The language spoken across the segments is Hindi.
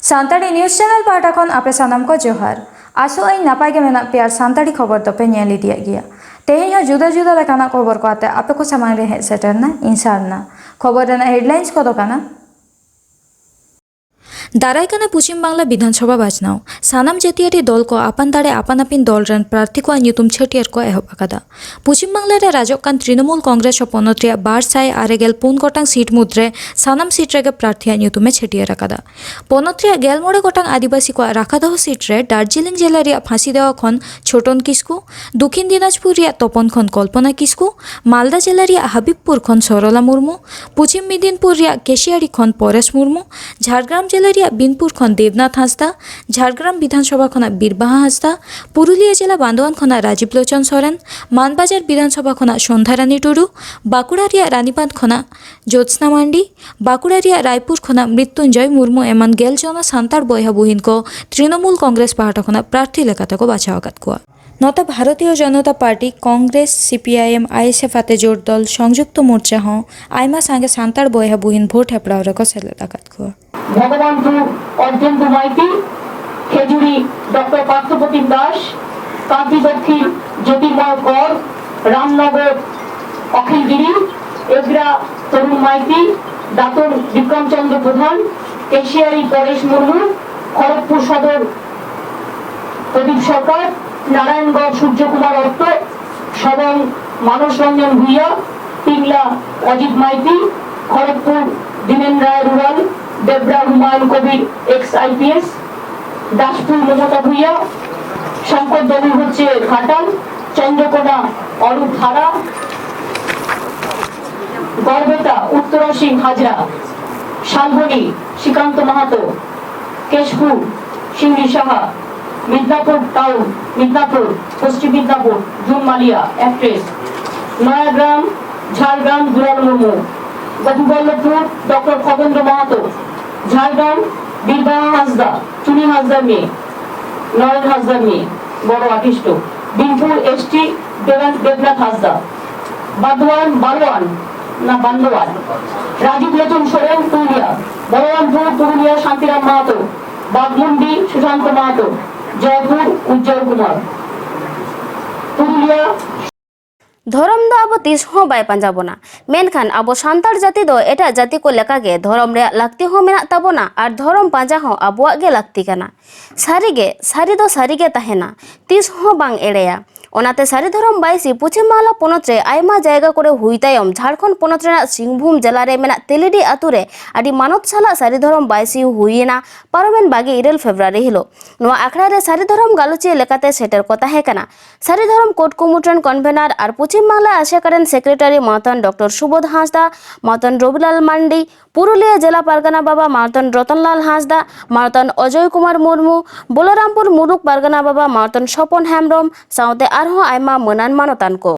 सांताड़ी न्यूज चैनल पाटा खन आपे सानाम को जोहार आसो आई नापाय के मेना प्यार सांताड़ी खबर तो पे नेल इदिया गया तेहें हो जुदा जुदा लेकाना खबर को आते आपे को सामान रे हे सेटरना इंसारना खबर रेना हेडलाइंस को तो काना दारायकाना पश्चिम बांगला विधानसभा बाचनाव सानाम जातियारि दल को आपान दाड़े आपान आपिन दल रन प्रार्थी को ᱧᱩᱛᱩᱢ छेटियर को एहब आकादा पश्चिम बांगला रे राजक कान तृणमूल कांग्रेस पनत रे 294 गोटांग सीट मुद्रे सानाम सीट रे प्रार्थी ᱧᱩᱛᱩᱢ छेटियर आकादा पनत रे 14 गोटांग आदिवासी को राखा दह सीट रे दार्जिलिंग जिला रे फांसी देवा खन छोटन किस्कू दक्षिण दिनाजपुर रे तपन खन कल्पना किस्कू मालदा जिला रे हबीबपुर खन सरला मुर्मू पश्चिम मेदिनीपुर रे केशियाड़ी खन परेश मुर्मू झारग्राम जिला बिनपुर खन देवनाथ हांसदा झारग्राम विधानसभा खना बीरबाहा हांसदा पुरुलिया जिला बांदोवान खना राजीव लोचन सोरेन मानबाजार विधानसभा खना सन्ध्यारानी टुडू बाकुड़ा रानीपाद खना ज्योत्सना मांडी बाकुड़ा रायपुर खना मृत्युंजय मुर्मू एमान 11 जना सान्ताड़ बयहा बहिन को तृणमूल कांग्रेस पार्टी खना प्रार्थी लेखाते को बाछा आकात को नता Bharatiya Janata party Congress CPIM ISF आते जोड़ दल संयुक्त मोर्चा हों आयमा सांगे सान्ताड़ बयहा बहिन भोट हेपड़ाव को सेलेद आकात को भगवानपुर अर्जुन माइती खेजुड़ी डॉक्टर पार्थप्रतिम दास कांति दक्षिण ज्योतिर्मय कौर रामनगर अखिलगिरी एग्रा तरुण माइती दातन विक्रम चंद्र प्रधान केशियारी परेश मुर्मू खड़गपुर सदर प्रदीप सरकार नारायणगढ़ सूर्य कुमार दत्त सबंग मानस रंजन भुइया पिंगला अजित माइती खड़गपुर दीनेन राय रूरल देवरा हुमायूं कबीर एक्स आईपीएस दासपुर ममता भुइया शंकर देवी होच्छे घाटाल चंद्रकोना अरूप धारा गड़बेता उत्तरा सिंह हाजरा शालबनी श्रीकांत माहातो केशपुर सिंगी साहा मिदनापुर टाउन मिदनापुर पश्चिम मिदनापुर जून मालिया एक्ट्रेस नयाग्राम झारग्राम दुलाल मुर्मू गोपीबल्लभपुर डॉक्टर खगेंद्र माहातो झारग्राम बीरबाहा हांसदा चुनी हांसदा में नरेन हांसदा में बड़ो आर्टिस्ट बिनपुर एसटी देवनाथ हांसदा बांदवान बालवान ना बांदवान राजीव लोचन सोरेन पुरुलिया बलरामपुर पुरुलिया शांतिराम माहातो बागमुंडी सुशांत माहातो जयपुर उज्जवल कुमार पुरुलिया धर्म दा अब तीस हो बाय पंजाबोना मेनखान अब सान्ताड़ जाति दो एटा जाति को लेका गे धर्म रे लाक्ति हो मेना ताबोना आर धर्म पांजा हो अबुआ गे लाक्ति काना सारी दो सारी गे ताहेना तीस हो बांग एड़ेया ओनाते सारिधरम बाईसी पश्चिम बांगला पनत रे आयमा जायगा करे हुई तायम झारखंड पनत रेना सिंहभूम जिला रे मेना तेलिडी आतु रे आदि मानत साला सारिधरम बाईसी हुईना पारमेन 22 फेब्रुआरी हिलो नोआ आखड़ा रे सारिधरम गालोची लेकाते सेटर को ताहे काना सारिधरम कोट कुमुटन कन्वेनर आर पश्चिम बांगला आशियाकारेन सेक्रेटारी मातन डॉक्टर सुबोध हांसदा मातन रविलाल मांडी पुरुलिया जिला पारगाना बाबा मातन रतनलाल हांसदा मातन अजय कुमार मुर्मू बलरामपुर मुलुक पारगाना बाबा मातन सपन हेम्ब्रम साउते आरहों आयमा मनान मानतान को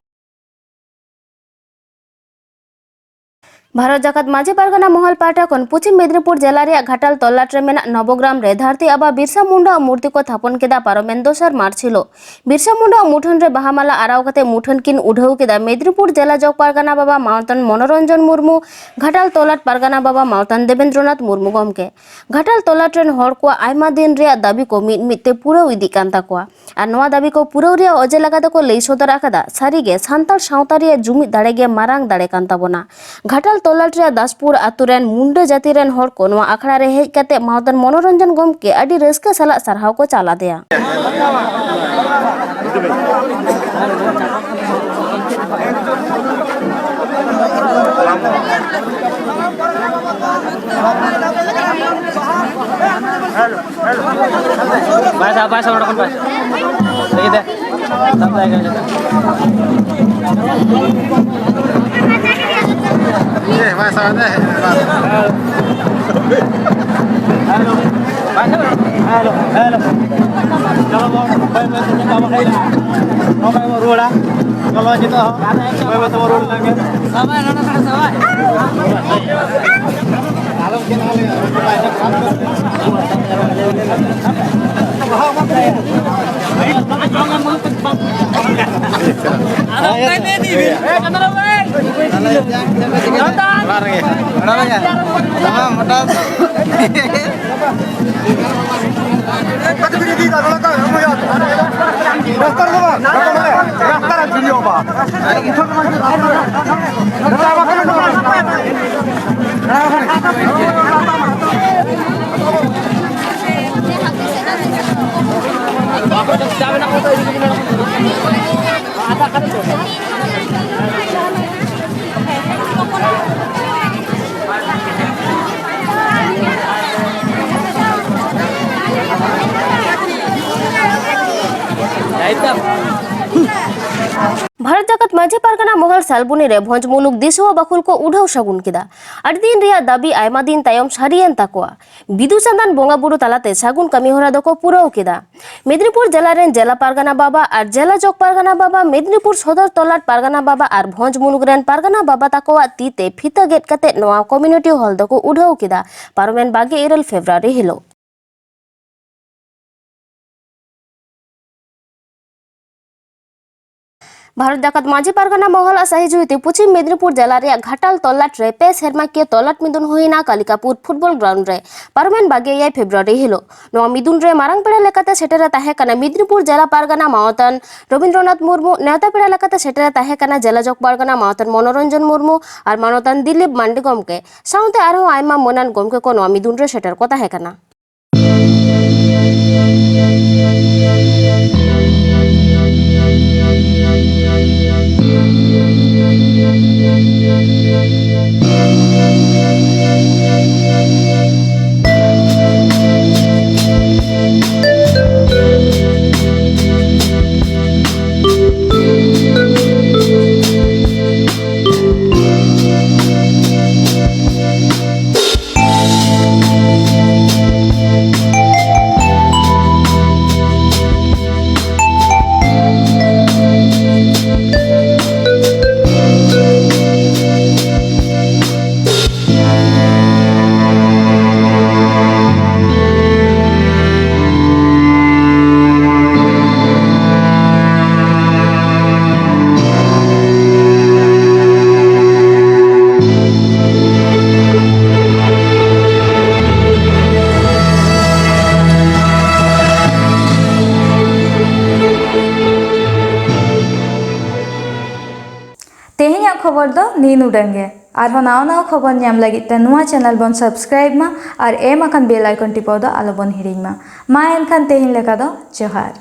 भारत जाकात माझी पारगाना महल पाटा खन पश्चिम मेदिनीपुर जिला रे घाटाल तल्लाट रे मेना नवग्राम रे धरती आबा बिरसा मुंडा मूर्ति को थापन केदा पारमेन दोसर मार्च हिलो बिरसा मुंडा मुठन रे बाहामाला आराव कते मुठन किन उठाव केदा मेदिनीपुर जिला जग पारगाना बाबा मावतन मनोरंजन मुर्मू घाटाल तल्लाट पारगाना बाबा मावतन देवेंद्रनाथ मुर्मू गमके घाटाल तल्लाट रेन हर को आयमा दिन रे दाबी को मिते पुराव इदी कान ताकोआ आर नोआ दाबी को पुराव रे अजे लगादा को लई सदर आकादा सारीगे सान्ताड़ सावता रे जुमिद दाड़े गे मारांग दाड़े कान ताबोना घाटाल तल्लाट रे दासपुर आतुरेन मुंडा जाति रेन हर को नोआ आखड़ा रे हेज काते मावतन मनोरंजन गमके आडी रस्का साला सरहाव को चाला देया Bahasa orang kan lagi deh, sampai aja. Iya, bahasa mana? Halo, halo, halo. Kalau mau kamu mau roda, kalau kita mau roda lagi. Sama, sama. Halo, kita Bharat जाकत माझी पारगाना महल सालबुनी रे भोज मुलुक दिसुआ बाकुल को उठाव सागुन किदा आठ दिन रिया दाबी आयमा दिन तायम सारियन ताकोआ बिदु चंदन बोंगा बुरु तालाते सागुन कमी होरा दको पुराव किदा मेदिनीपुर जिला रेन जिला पारगाना बाबा और जिला जग पारगाना बाबा मेदिनीपुर सदर तलाट पारगाना बाबा और भोज मुलुक रेन पारगाना बाबा ताकोआ तीते फिता गेट कते नवा कम्युनिटी हॉल दको उठाव किदा पारमेन 22 फेब्रुआरी हिलो भारत जाकत माझी पारगाना महल आसाही जुईते पश्चिम मेदिनीपुर जिला रे घाटाल तलाट रे पे सेरमा के तलाट मिदुन होइना कालिकापुर फुटबल ग्राउंड रे पारमेन 22 फेब्रुआरी हिलो नवा मिदुन रे मारांग पेड़ा लेकाते सेटेरे ताहे काना मेदिनीपुर जिला पारगाना मावतन रविंद्रनाथ मुर्मू नेता पेड़ा लेकाते सेटेरे ताहे काना जिला जग पारगाना मावतन मनोरंजन मुर्मू और मानवतन दिलीप मांडी गमके साउते आरो आयमा मोनान गमके को नवा मिदुन रे सेटेर को ताहे काना खबर दो नीन उडंगे आरो नाव नाव खबर नाम लगित नुआ चैनल बन सब्सक्राइब मा और एम अखन बेल आइकन टिपो दो आलो बन हिरिंग मा एनखान तेहिन लेका दो जोहार।